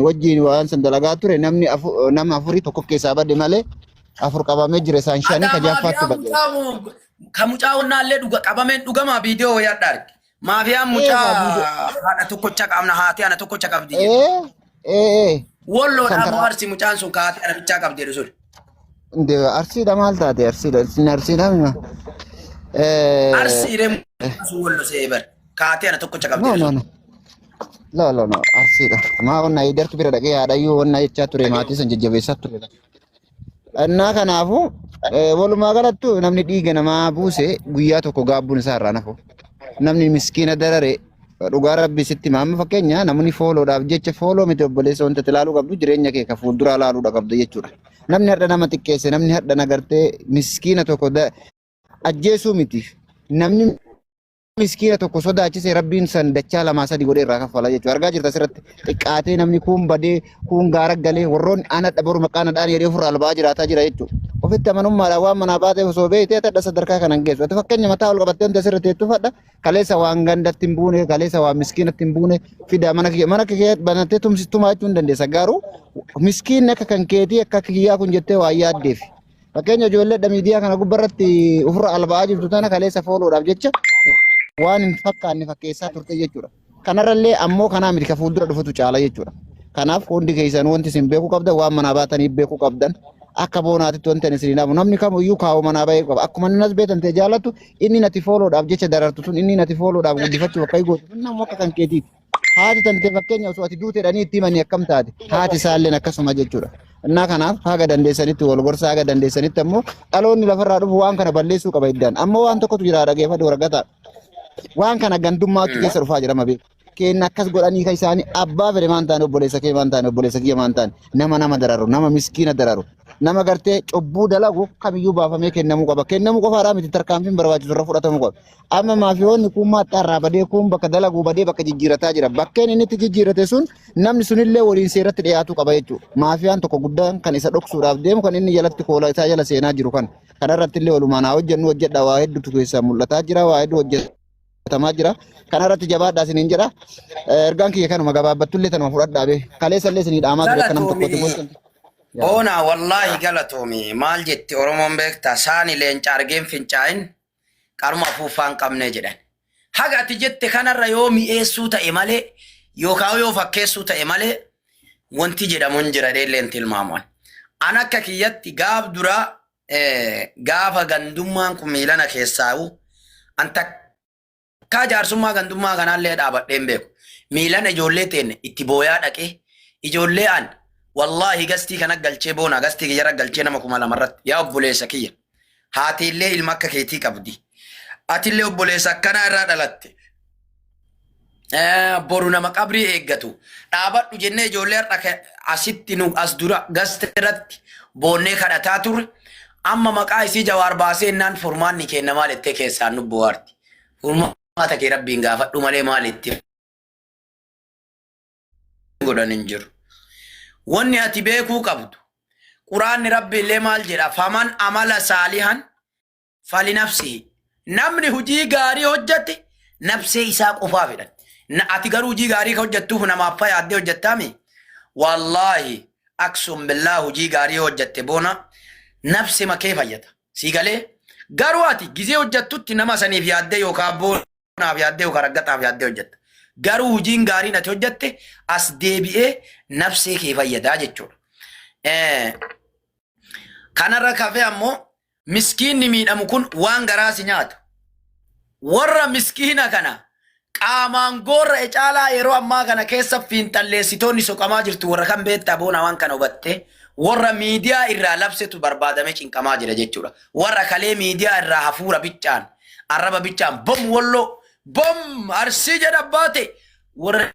wajjin waan san dalagaa ture namni nama afurii tokko keessaa badde malee afur qabamee jira isaan shanii ka jaffaatti badde. Kamucaa onnaallee qabameen dhugamaa viidiyoo yaaddaar. Maafiyaan mucaa haadha tokkocha qabna haati ana tokkocha qabdi. Walloodhaan moo Arsii mucaan sun kaati ana bichaa qabdi jedhu sun. Arsiidha maal taate arsiidha arsiidha. Arsiidha sun wallo seebar kaati ana tokkocha qabdi jedhu sun. No arsiidha. Maa onna idartu bira dhaqee haadhayyuu onna jechaa ture maatii san jajjabeessaa ture. Annaa kanaafu walumaa galattu namni dhiiga namaa buuse guyyaa tokko gaabbuun isaa irraa nafu. Namni miskiina darare dhugaa rabbi sitti maamma fakkeenya namni fooloodhaaf jecha fooloo miti obboleessa wanta ilaaluu qabdu jireenya kee ka fuulduraa ilaaluudha qabdu jechuudha. Namni hadha nama xiqqeesse namni hadha nagartee miskiina tokko ajjeesuu miti. Namni miskiina tokko sodaachise rabbiin san dachaa lamaa sadii godhee irraa kaffala jechuudha. Argaa jirta asirratti xiqqaatee namni kun badee kun gaara galee warroonni ana dhabaru maqaan dhaan jedhee ofirraa albaa jiraataa jira jechuudha. Ofitti amanummaadhaan waan manaa baatee osoo beekte tadha sadarkaa kanan geessu. Ati fakkeenya mataa ol qabattee wanti asirratti hedduu fadha kaleessa waan gandatti hin buune kaleessa waan miskiinatti hin buune fida mana kee banattee tumsitumaa jechuu hin dandeessa. Garuu miskiinni akka kan keetii akka kiyyaa kun jettee waa yaaddeef. Fakkeenya ijoollee miidiyaa kana gubbarratti ofirra albaa jirtu tana kaleessa fooloodhaaf jecha waan hin fakkaanne fakkeessaa turte jechuudha. Kanarrallee ammoo kanaa miti ka fuuldura dhufatu caala jechuudha. Kanaaf hundi keessan wanti isin beekuu qabdan waan manaa baatanii beekuu qabdan. Akka boonaatitti wanti ani isin naamu namni kamiyyuu kaa'u manaa bahee qaba. Akkuma inni as beekan ta'e jaallattu inni nati fooloodhaaf jecha darartu sun inni nati fooloodhaaf guddifachuu bakka gootu sun nama akka kan keetiiti. Haati tante fakkeenya osoo ati duuteedhanii itti himanii akkam taate haati isaalleen akkasuma jechuudha. Innaa kanaaf haga dandeessanitti wal gorsa haga dandeessanitti ammoo dhaloonni lafarraa dhufu waan kana balleessuu qaba iddaan. Ammoo waan tokkotu jira dhageeffadhu waraqata. Waan kana gandummaatti keessa dhufaa jira mabeeku. Kenna akkas godhanii ka isaanii abbaa fedhe maan taane obboleessa kee maan taane obboleessa kiyya maan taane nama dararu nama miskiina dararu nama gartee cubbuu dalagu kamiyyuu baafamee kennamuu qaba. Kennamuu qofaadhaa miti tarkaanfiin barbaachisu irra fudhatamuu qaba. Amma maafiyoonni kun maaxxaarraa badee kun bakka dalaguu badee bakka jijjiirataa jira. Bakkeen inni itti jijjiirate sun namni sunillee waliin seeratti dhiyaatuu qaba jechuudha. Maafiyaan tokko guddaan kan isa dhoksuudhaaf deemu kan inni jalatti koolaa isaa jala seenaa jiru kan kanarratti illee walumaan haa hojjennu hojjedha waa hedduutu keessaa mul'ataa jira waa hedduu hojjetamaa jira. Kanarratti jabaadhaa isiniin jedha. Ergaan kiyya kanuma gabaabbattullee tanuma fudhadhaa bee kaleessa illee isinii dhaamaa ture akka nam tokkotti bulchanti. Boona wallaahi galatoomi maal jetti Oromoon beektaa saani leenca argeen fincaa'in qaruma afuuffaan qabnee jedhan. Haga ati jette kanarra yoo mi'eessuu ta'e malee yookaan yoo fakkeessuu ta'e malee wanti jedhamuun jira dheelleen tilmaamuun. An akka kiyyatti gaaf duraa gaafa gandummaan kun miilana keessaa'u an takkaa jaarsummaa gandummaa kanaallee dhaabadheen beeku. Miilana ijoollee teenne itti booyaa dhaqee ijoollee an wallahi gastii kana galchee boona gastii kiyya galchee nama 2,000 irratti yaa obboleessa kiyya. Haati illee ilma akka keetii qabdi. Ati illee obboleessa akkanaa irraa dhalatte. Boru nama qabrii eeggatu. Dhaabadhu jennee ijoollee har'a asitti nu as dura gastii irratti boonnee kadhataa turre. Amma maqaa isii Jawaar baasee naan furmaanni kenna maal ettee keessaan nu bohaarti. Furmaata kee rabbiin gaafadhu malee maal itti godhan hin jiru. Wanni ati beekuu qabdu. Quraanni rabbi illee maal jedha faman amala saalihan fali nafsihi. Namni hujii gaarii hojjate nafsee isaa qofaa fedhan. Ati garuu hujii gaarii ka hojjattuuf namaaf yaaddee hojjattaami. Wallaahi aksum billaa hujii gaarii hojjatte boona nafsi makee fayyada. Siigalee garuu ati gizee hojjattutti nama saniif yaaddee yookaan boonaaf yaaddee yookaan raggataaf yaaddee hojjatta. Garuu hujiin gaariin ati hojjatte as deebi'ee nafsee kee fayyadaa jechuudha. Kanarra kafee ammoo miskiinni miidhamu kun waan garaasi nyaatu. Warra miskiina kana qaamaan goorra caalaa yeroo ammaa kana keessa fiinxalleessitoonni soqamaa jirtu warra kan beektaa boona waan kana hubatte warra miidiyaa irraa labsetu barbaadamee cinqamaa jira jechuudha. Warra kalee miidiyaa irraa hafuura bichaan arraba bichaan bom walloo bom arsii jedha baate warra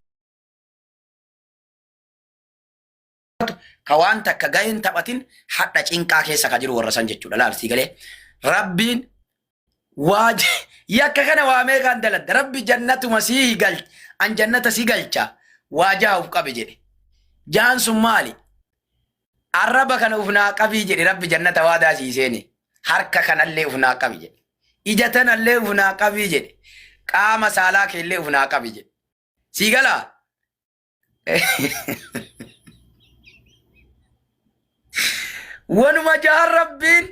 ka waan takka ga'een taphatin hadha cinqaa keessa ka jiru warra san jechuudha. Laalsii galee rabbiin waaj yakka kana waamee kan daladda rabbi jannatuma sii galcha an jannata sii galcha waajaa uf qabe jedhe jaan sun maali arraba kana ufnaa qabii jedhe rabbi jannata waadaa siiseeni harka kanallee ufnaa qabi jedhe ija tanallee ufnaa qabii jedhe qaama saalaa keellee ufnaa qabi jedhe sii galaa Wanuma jaan rabbiin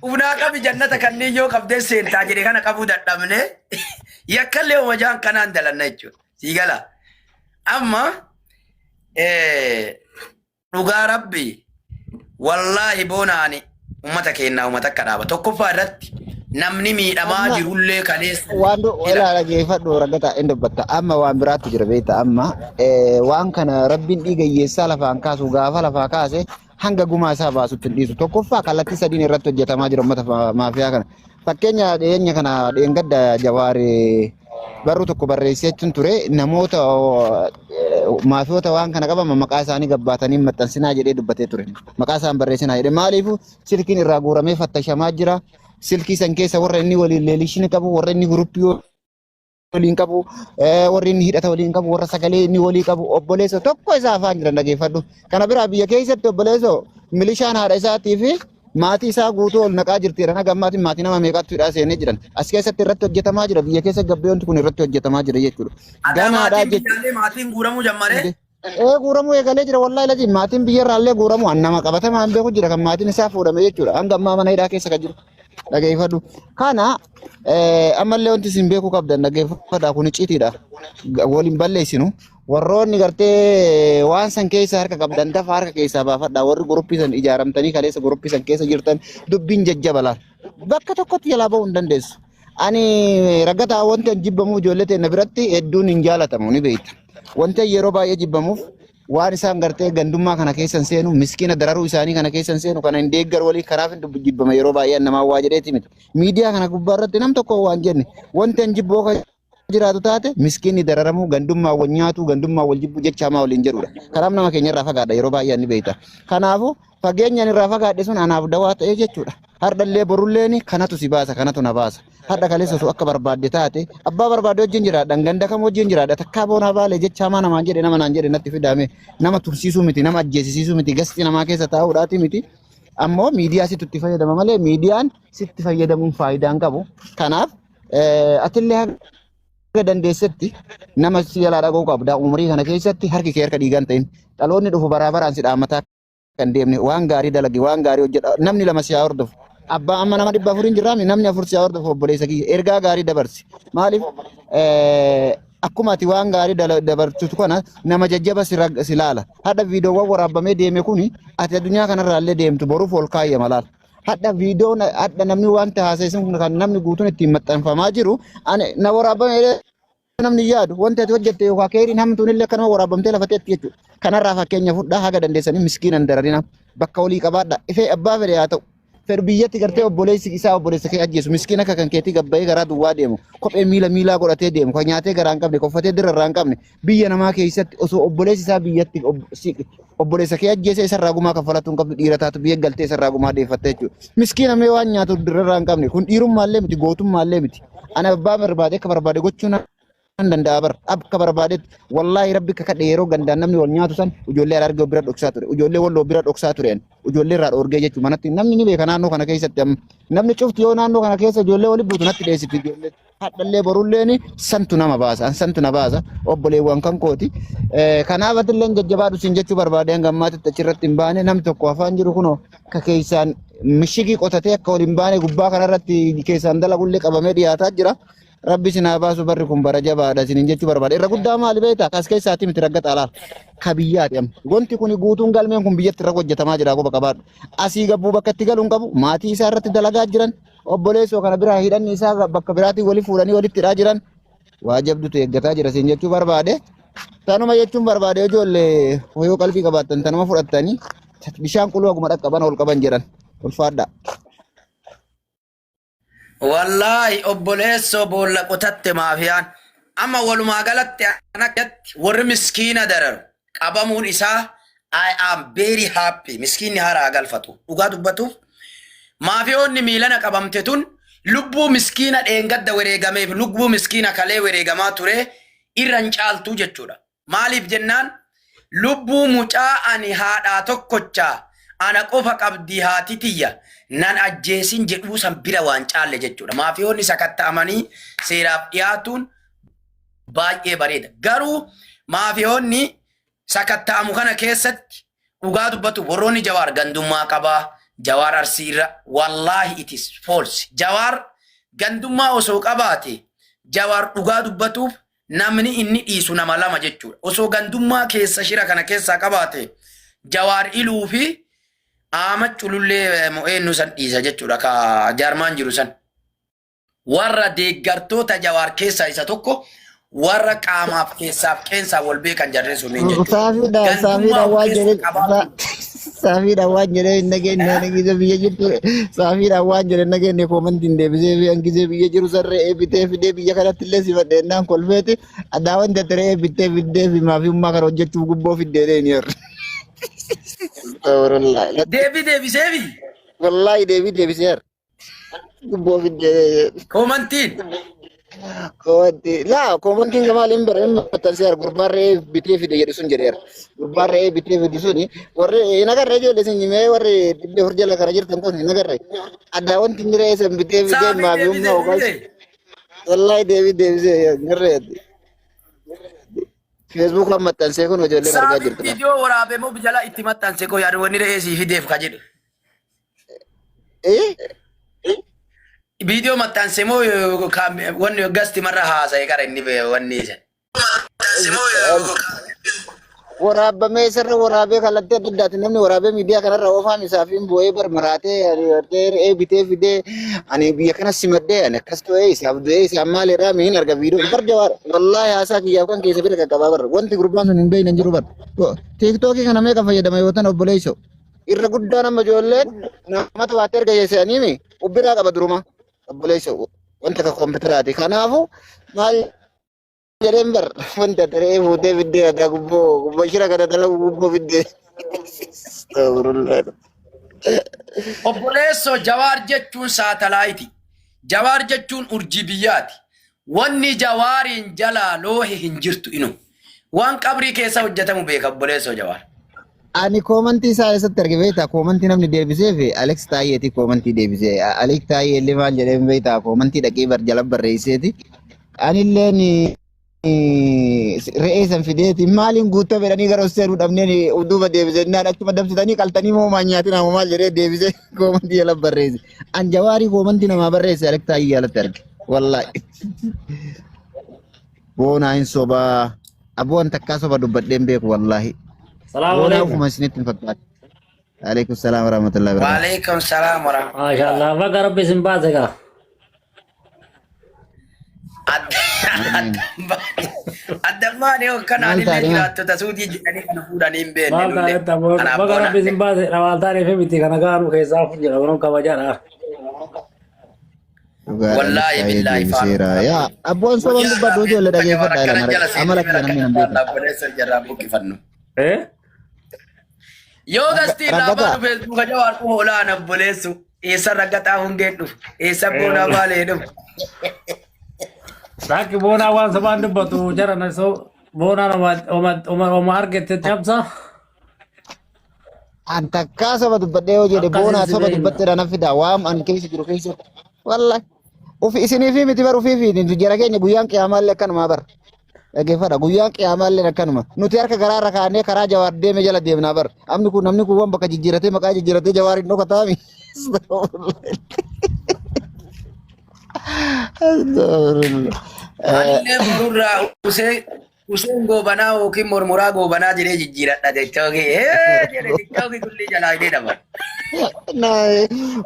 unaa qabi jannata kanneen yoo qabdee seentaa jedhe kana qabuu dadhabne yakkallee uma jaan kanaan dalanna jechuudha. Sii gala. Amma dhugaa rabbii wallaahi boonaani ummata keenyaa ummata akka dhaaba tokkoffaa irratti namni miidhamaa jirullee kaleessa. Waan wala dhageeffadhu ragata inni dubbatta amma waan biraatti jira beekta amma waan kana rabbiin dhiiga hiyyeessaa lafaan kaasu gaafa lafaa kaase hanga gumaa isaa baasutti hin dhiisu tokkoffaa kallattii sadiin irratti hojjetamaa jira ummata maafiyaa kana fakkeenya dhiyeenya kana dheengadda jawaari barruu tokko barreessee jechuun ture namoota maafiyoota waan kana qaban maqaa isaanii gabbaatanii maxxansinaa jedhee dubbatee ture maqaa isaan barreessinaa jedhee maaliif silkiin irraa guuramee fattashamaa jira silkii san keessa warra inni waliin leelishini qabu warra inni guruppii waliin qabu warra inni hidhata waliin qabu warra sagalee inni walii qabu obboleessa tokko isaa afaan jiran dhageeffadhu kana biraa biyya keessatti obboleessa milishaan haadha isaatii fi maatii isaa guutuu ol naqaa jirti jedhan gammaatiin maatii nama meeqatu hidhaa seenee jiran as keessatti irratti hojjetamaa jira biyya keessa gabbeeyyoon kun irratti hojjetamaa jira jechuudha ganaadhaa jechuudha maatiin guuramuu jammaree guuramuu eegalee jira wallahi lazi maatiin biyya irraallee guuramuu annama qabatamaa hin beeku jira kan maatiin isaa fuudhame jechuudha hanga ammaa mana hidhaa keessa kan jiru dhageeffadhu kana ammallee wanti isin beekuu qabdan dhageeffadhaa kun icciitiidha waliin balleessinu warroonni gartee waan san keessa harka qabdan dafa harka keessaa baafadhaa warri guruppii san ijaaramtanii kaleessa guruppii san keessa jirtan dubbiin jajjabalaan bakka tokkotti jalaa ba'uu hin dandeessu ani ragataa wanti an jibbamu ijoollee teenya biratti hedduun hin jaalatamu ni beekta wanti yeroo baay'ee jibbamuuf waan isaan gartee gandummaa kana keessan seenu miskiina dararuu isaanii kana keessan seenu kana hin deeggar walii kanaaf hin jibbama yeroo baay'ee namaa waa jedheeti miti miidiyaa kana gubbaa irratti nam tokko waan jenne wanti an jibboo jiraatu taate miskiinni dararamu gandummaa wal nyaatu gandummaa wal jibbu jecha hamaa waliin jedhudha kanaaf nama keenya irraa fagaadha yeroo baay'ee ni beekta kanaafu fageenyaan irraa fagaadhe sun anaaf dawaa ta'ee jechuudha hardallee borulleen kanatu si baasa kanatu na baasa harda kaleessa osoo akka barbaadde taate abbaa barbaade wajjin jiraadha ganda kam wajjin jiraadha takkaa boona baale jecha hamaa namaan jedhe nama naan jedhe natti fidame nama tursiisuu miti nama ajjeesisiisuu miti gasti namaa keessa taa'uudhaati miti ammoo miidiyaa sitti itti fayyadama malee miidiyaan sitti fayyadamuun faayidaan qabu kanaaf atillee dandeessetti nama si jalaa dhaga'uu qabda umurii kana keessatti harki kee harka dhiigaan ta'in dhaloonni dhufu baraabaraan si dhaammataa kan deemne waan gaarii dalagi waan gaarii hojjedha namni lama si haa hordofu abbaa amma nama 400 jiraami namni 4 si haa hordofu obboleessa kiyya ergaa gaarii dabarsi maaliif akkuma ati waan gaarii dabarsitu kana nama jajjaba si laala hadha viidiyoowwan waraabamee deeme kuni ati addunyaa kanarraallee deemtu boruuf ol kaayyama laala hadha viidiyoon hadha namni wanta haasa'isun kan namni guutuun ittiin maxxanfamaa jiru na waraabame namni yaadu wanti ati hojjette yookaan keeriin hamtuun illee kanuma waraabamtee lafateetti jechuudha kanarraa fakkeenya fudhaa haga dandeessanii miskiinan dararina bakka walii qabaadha ifee abbaa fedhe haa ta'u fedhu biyyatti gartee obboleessi isaa obboleessa kee ajjeesu miskiin akka kan keetii gabbayee garaa duwwaa deemu kophee miilaa godhatee deemu kan nyaatee garaa hin qabne koffatee dirra irraa hin qabne biyya namaa keessatti osoo obboleessi isaa biyyatti obboleessa kee ajjeese isarraa gumaa kaffalatu hin qabdu dhiira taatu biyya galtee isarraa gumaa deeffatte jechuudha miskiina mee waan nyaatu dirra irraa hin qabne kun dhiirummaallee miti gootummaallee miti ana abbaa barbaade akka barbaade gochuun danda'a bar akka barbaadetti wallaahi rabbi akka kadhe yeroo gandaan namni wal nyaatu san ijoollee argee bira dhoksaa ture ijoollee walloo bira dhoksaa ture ijoollee irraa dhoorgee jechuudha manatti namni ni beeka naannoo kana keessatti namni cufti yoo naannoo kana keessa ijoollee wali buutu natti dheessiti ijoollee hadhallee borulleen santu nama baasa santu na baasa obboleewwan kan kooti kanaaf atillee jajjabaadhu siin jechuu barbaade hanga ammaatitti achirratti hin baane namni tokko afaan jiru kunoo ka keessaan mishigii qotatee akka wal hin baane gubbaa kanarratti keessaan dalagullee qabamee dhiyaataa jira. Rabbi sinaa baasu barri kun bara jabaadha sinin jechuu barbaade irra guddaa maali beektaa kas keessaati miti ragga xaalaa ka biyyaati wanti kun guutuun galmeen kun biyyatti irra hojjetamaa jira qofa qabaadhu asii gabbuu bakka itti galuun qabu maatii isaa irratti dalagaa jiran obboleessoo kana biraa hidhanni isaa bakka biraatii wali fuudhanii walitti hidhaa jiran waa jabdutu eeggataa jira sin jechuu barbaade tanuma jechuun barbaade ijoollee hoyoo qalbii qabaattan tanuma fudhattanii bishaan quluu aguma dhaqqaban ol qaban jedhan ulfaadha. Wallahi obboleesso boolla qotatte maafiyaan amma walumaa galatti anakatti warri miskiina dararu qabamuun isaa I am very happy miskiinni haraa galfatu dhugaa dubbatuuf maafiyoonni miilana qabamte tun lubbuu miskiina dheengadda wareegameef lubbuu miskiina kalee wareegamaa ture irran caaltuu jechuudha maaliif jennaan lubbuu mucaa ani haadhaa tokkochaa ana qofa qabdi haati tiyya nan ajjeesin jedhuu san bira waan caalle jechuudha maafiyoonni sakatta'amanii seeraaf dhiyaatuun baay'ee bareeda garuu maafiyoonni sakatta'amu kana keessatti dhugaa dubbatu warroonni Jawaar gandummaa qabaa Jawaar Arsiirra wallaahi it is false. Jawaar gandummaa osoo qabaate Jawaar dhugaa dubbatuuf namni inni dhiisu nama lama jechuudha. Osoo gandummaa keessa shira kana keessaa qabaate Jawaar iluu fi Ahmad Culullee eenyu san dhiisa jechuudha ka jaarmaan jiru san. Warra deeggartoota Jawaar keessaa isa tokko warra qaamaaf keessaaf qeensaa wal beekan jarree sunniin jechuudha. Saafiidhaan waan jedhee hin dhageenye hangisee biyya jirtu saafiidhaan waan jedhee hin dhageenye koomantiin deebisee fi hangisee biyya jiru sarree eebbitee fidee biyya kanatti illee si fadheennaan kolfeeti addaa wanta ture eebbitee fidee fi maafiyummaa kana hojjechuuf gubboo fiddee dheeni yerra. Deebisee fi wallaahi deebisee gubboo fiddee koomantiin. Koomantiin kamaaliin bareen maxxanseera gurbaarree bitee fide jedhu sun jedheera. Gurbaarree bitee fide suni warri nagarree ijoollee sin himee warri dhibbe hurjala kana jirtan kun nagarree addaa wanti inni reessan bitee fidee maafi humna ogaas. Wallaahi deebisee garree Facebook kan maxxansee kun ijoolleen argaa jirtu. Viidiyoo waraabee moo bijala itti maxxansee koo yaadu wanni reesii fideef ka jedhu. Video maxxanse moo wanni gasti marra haasa'e qara inni wanni isa. Waraabamee isarra waraabee kallattii adda addaati namni waraabee miidiyaa kanarra oofaan isaa fi bu'ee barmaraatee bitee fidee ani biyya kanas simadhee ani akkas ta'ee isaaf du'ee isaaf maalidhaa miin arga viidiyoo bar Jawaar wallaahi haasaa kiyyaaf kan keessa bira qaqqabaa barra wanti gurbaan sun hin beeyne hin jiru bar. Tiiktookii kana meeqa fayyadama yoo ta'an obboleessoo irra guddaa nama ijoolleen namatti waatti erga jeesanii mi ubbiraa qaba duruma. Obboleessoo wanta ka koompitaraati kanaafu maal jedheen bar wanta taree fuutee fiddee adda gubboo shira kana dalagu gubboo fiddee. Obboleessoo Jawaar jechuun saatalaayiti. Jawaar jechuun urjii biyyaati. Wanni Jawaariin jalaa loohe hin jirtu inu. Waan qabrii keessa hojjetamu beeka obboleessoo Jawaar. Ani koomantii isaa eessatti arge beektaa koomantii namni deebisee fi Alex Taayyeeti koomantii deebisee Alex Taayyee illee maal jedheen beektaa koomantii dhaqee jala barreesseeti anilleen re'ee san fideeti maaliin guuttoo fedhanii gara hosseeruu dhabneen duuba deebisee naan achuma dabsitanii qaltanii moo nyaatiin moo maal jedhee deebisee koomantii jala barreesse an Jawaarii koomantii namaa barreesse Alex Taayyee jalatti arge wallaahi boonaa hin sobaa abboon takkaa soba dubbadheen beeku wallaahi. السلام عليكم. عليكم السلام ورحمة الله وبركاته. وعليكم السلام ورحمة الله. ما شاء الله بقى ربي سنبازك. الدماني وكان عن اللي تسودي جاني أنا فوداني بين. بقى ربي سنبازك روال تاني في بيتي كنا قارو كيساف جل ورم كواجارا. والله بالله فارا يا أبوان سوالن بدو جو لدا جيفر دايلا مرة أمالك جانا مين أمبيك. الله بنسر جرابو كيفنو. إيه؟ Yoo gasti lafa Facebook Jawaar ko hola na bolesu isa ragata hungetu isa bona bale dum Laki bona wan saban batu jara na so bona na oma market tapsa Antakka soba dubbadhee hojii jedhe boonaa soba dubbatte dhaan fida waam an keessa jiru keessa wallahi ufi isinii fi miti bar ufii fi jara keenya guyyaan qiyamaallee akkanuma bar dhaggeeffadha guyyaan qiyamaallee akkanuma nuti harka garaarra kaanee karaa Jawaar deeme jala deemnaa bar namni kun waan bakka jijjiiratee maqaa jijjiiratee Jawaariin dhokataami. Anillee bururraa Useen goobanaa yookiin mormuraa goobanaa jedhee jijjiiradha tiktookii. Jedhe tiktookii kulli jalaa hidhee daba.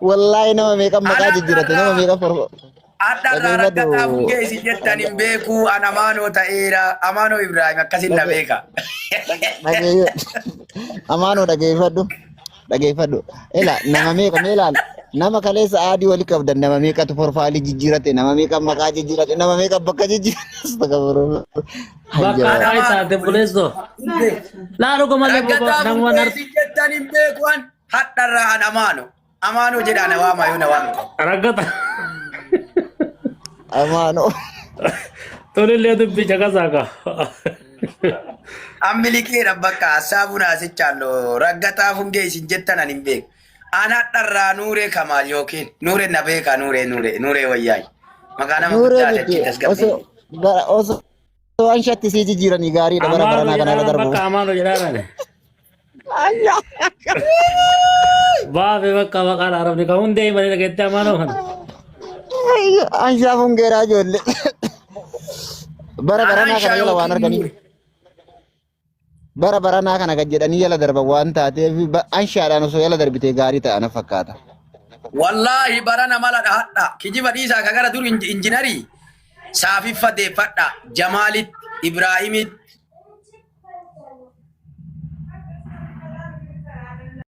Wallahi nama meeqa maqaa jijjiirate nama meeqa forma. Adda rakkataa buggee isin jettan hin beeku an Amaanoo ta'eera Amaanoo Ibrahim akkasin na beeka. Amaanoo dhageeffadhu. Ela nama meeqa meelaan nama kaleessa aadii wali qabdan nama meeqatu porfaalii jijjiirate nama meeqa maqaa jijjiirate nama meeqa bakka jijjiirate. Bakka ay taate bulesso. Laalu ko malee nama isin jettan hin beeku an haddarraa an Amaanoo jedhaa na waama yoo na waamte. Raggata. Amaanoo. Tolillee dubbi caqasaaka. Ambilikeedha bakka hasaabun asichallo raggataa hungee isin jettan an hin beeku. An haddarraa Nuuree Kamaal yookiin Nuuree na beeka Nuuree wayyaay. Maqaa nama guddaa jechuun tasgabbii. Osoo an shatti si jijjiiranii gaariidha bara baranaa kana irra darbu. Bakka Amaanoo jedhaadhaan. Baafe bakka maqaan arabni kan hundee malee dhageettee amaanoo kana. Anshaa fungeeraa ijoollee. Bara baranaa kana jala waan arganii. Bara baranaa kana gad jedhanii jala darban waan taateef anshaadhaan osoo jala darbitee gaarii ta'a na fakkaata. Wallahi barana mala dhahadha. Kijiba dhiisaa ka gara dur injinarii saafiffateeffadha. Jamaalit, Ibraahimit,